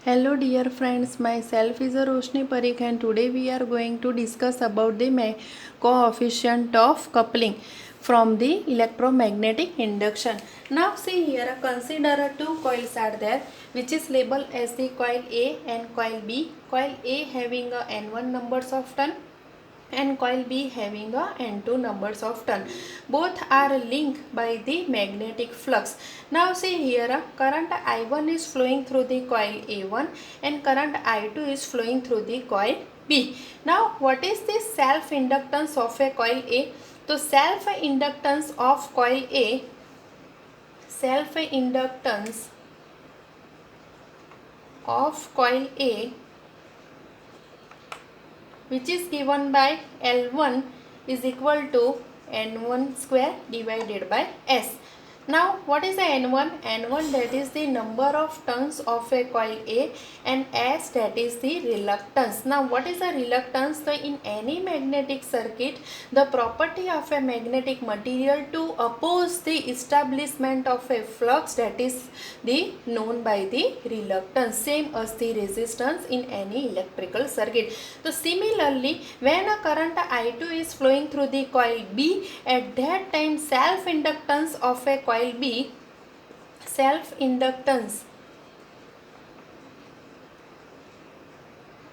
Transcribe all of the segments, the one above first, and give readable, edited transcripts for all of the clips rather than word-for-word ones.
Hello dear friends, myself is Roshni Parikh and today we are going to discuss about the coefficient of coupling from the electromagnetic induction. Now see here, consider two coils are there which is labeled as the coil A and coil B. Coil A having a N1 numbers of turn and coil B having a N2 numbers of turn. Both are linked by the magnetic flux. Now see here, current I1 is flowing through the coil A1 and current I2 is flowing through the coil B. Now what is the self inductance of a coil A? So self inductance of coil A, self inductance of coil A, which is given by L1 is equal to N1 square divided by S. Now what is the N1? N1 that is the number of turns of a coil A and S that is the reluctance. Now what is the reluctance? So in any magnetic circuit, the property of a magnetic material to oppose the establishment of a flux, that is the known by the reluctance, same as the resistance in any electrical circuit. So similarly, when a current I2 is flowing through the coil B, at that time self inductance of a coil B, self inductance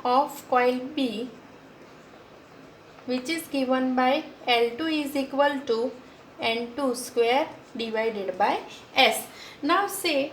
of coil B, which is given by L2 is equal to N2 square divided by S. Now say,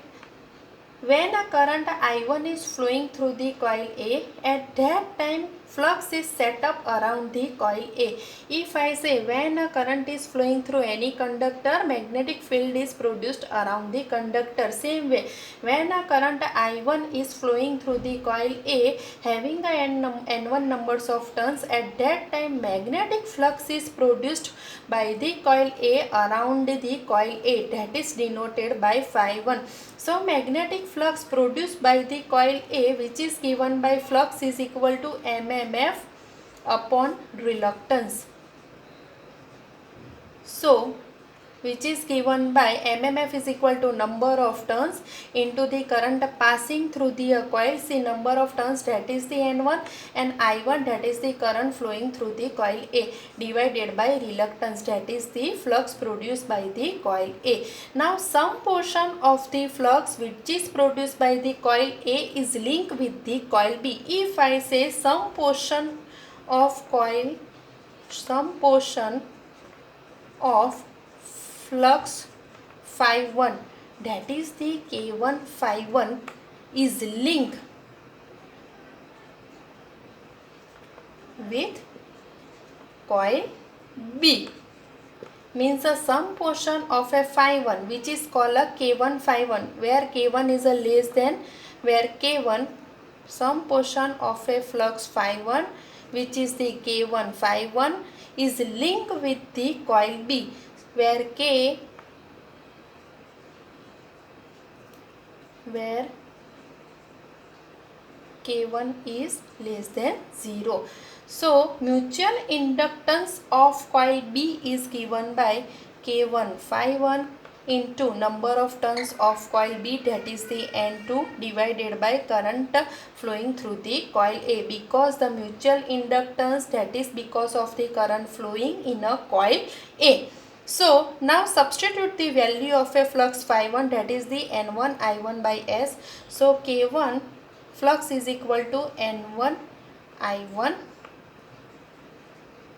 when a current I1 is flowing through the coil A, at that time flux is set up around the coil A. If I say when a current is flowing through any conductor, magnetic field is produced around the conductor. Same way, when a current I1 is flowing through the coil A having a N1 numbers of turns, at that time magnetic flux is produced by the coil A around the coil A, that is denoted by phi1. So magnetic flux produced by the coil A, which is given by flux is equal to MMF upon reluctance. So which is given by MMF is equal to number of turns into the current passing through the coil. See, number of turns, that is the N1, and I1 that is the current flowing through the coil A, divided by reluctance, that is the flux produced by the coil A. Now some portion of the flux which is produced by the coil A is linked with the coil B. If I say some portion of flux phi1, that is the K1 phi1, is linked with coil B, means some portion of a phi1 which is called a K1 phi1, where K1 is a less than, where K1, some portion of a flux phi1 which is the K1 phi1 is linked with the coil B, where K1 is less than 0. So mutual inductance of coil B is given by K1 phi1 into number of turns of coil B, that is the N2, divided by current flowing through the coil A, because the mutual inductance, that is because of the current flowing in a coil A. So now substitute the value of a flux phi1, that is the N1 I1 by S. So K1 flux is equal to N1 I1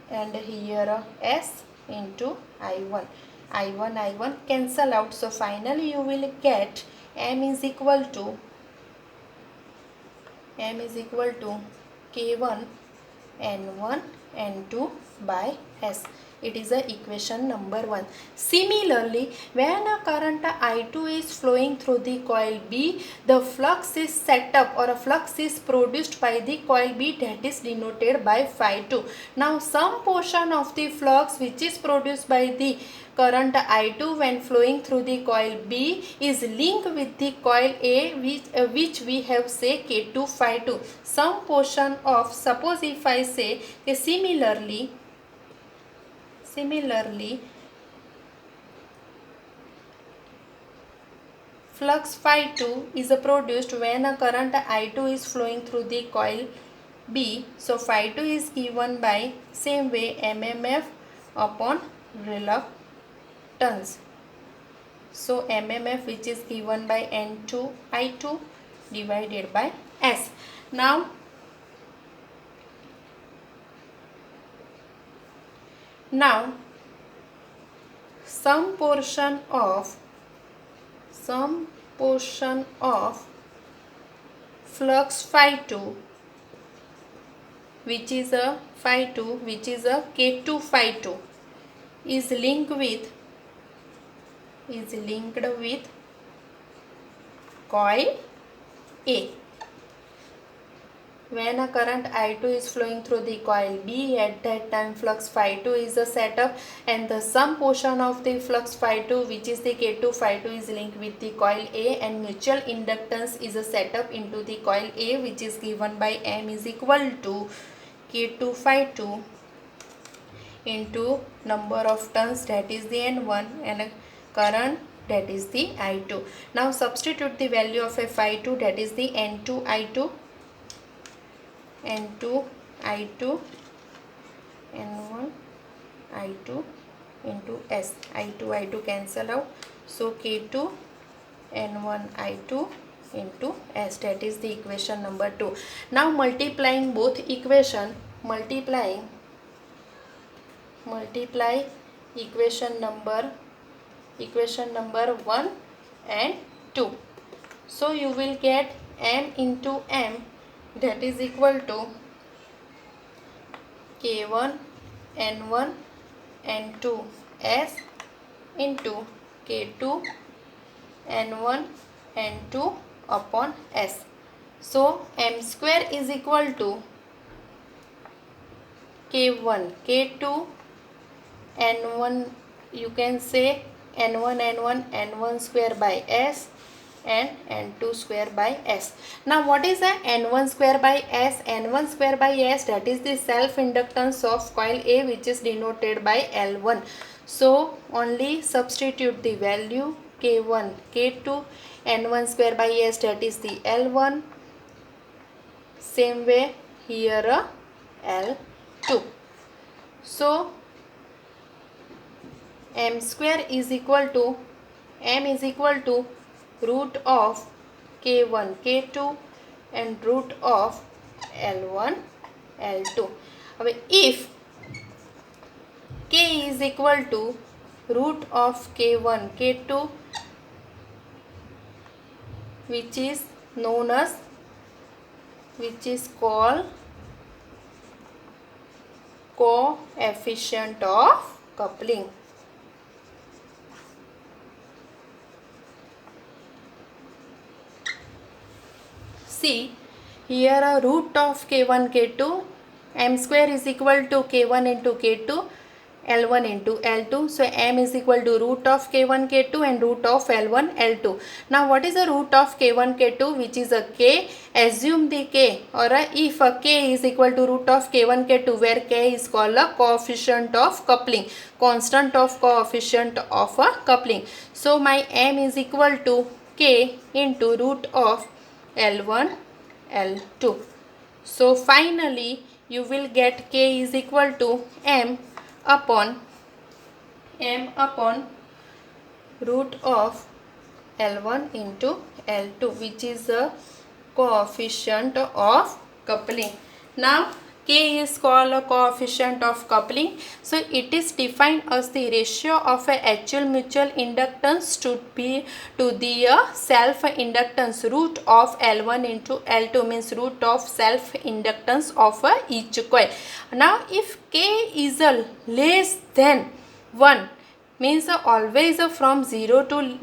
and here S into I1. I1 cancel out. So finally you will get M is equal to K1 N1 N2 by S. It is a equation number 1. Similarly, when a current I2 is flowing through the coil B, the flux is set up, or a flux is produced by the coil B, that is denoted by phi2. Now some portion of the flux which is produced by the current I2 when flowing through the coil B is linked with the coil A, which we have say K2 phi2. Some portion of, suppose if I say similarly flux phi 2 is produced when a current I2 is flowing through the coil B. So phi 2 is given by same way mmf upon reluctance. So mmf, which is given by N2 I2 divided by S. Now some portion of flux phi 2, which is a K2 phi 2, is linked with coil A. When a current I2 is flowing through the coil B, at that time flux phi 2 is a setup, and the some portion of the flux phi 2, which is the K2 phi 2, is linked with the coil A, and mutual inductance is a setup into the coil A, which is given by M is equal to K2 phi 2 into number of turns, that is the N1, and a current, that is the I2. Now substitute the value of a phi 2, that is the N2 I2, N2 I2, N1 I2 into S. I2 cancel out, so K2 N1 I2 into S, that is the equation number 2. Now multiplying both equation, multiply equation number 1 and 2. So you will get M into M, that is equal to K1 N1 N2 S into K2 N1 N2 upon S. So M square is equal to K1 K2 N1, you can say N1 N1 square by S and N2 square by S. Now what is the N1 square by S? N1 square by S, that is the self inductance of coil A, which is denoted by L1. So only substitute the value K1 K2 N1 square by S, that is the L1. Same way here L2. So M square is equal to root of K1 K2 and root of L1 L2. If K is equal to root of K1 K2, which is called coefficient of coupling. See here a root of K1 K2, M square is equal to K1 into K2, L1 into L2. So M is equal to root of K1 K2 and root of L1 L2. Now what is the root of K1 K2, which is a K? Assume the K, or if a K is equal to root of K1 K2, where K is called a coefficient of coupling, constant of coefficient of a coupling. So my M is equal to K into root of L1 L2. So finally you will get K is equal to M upon root of L1 into L2, which is a coefficient of coupling. Now K is called a coefficient of coupling. So it is defined as the ratio of a actual mutual inductance to the self inductance root of L1 into L2, means root of self inductance of each coil. Now if K is less than 1, means always from 0 to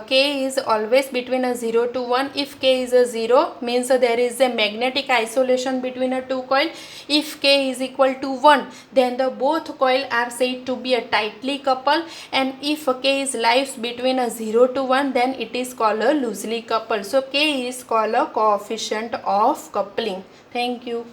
K is always between 0 to 1. If K is 0, means there is a magnetic isolation between a two coil. If K is equal to 1, then the both coil are said to be a tightly coupled, and if K is lies between 0 to 1, then it is called a loosely coupled. So K is called a coefficient of coupling. Thank you.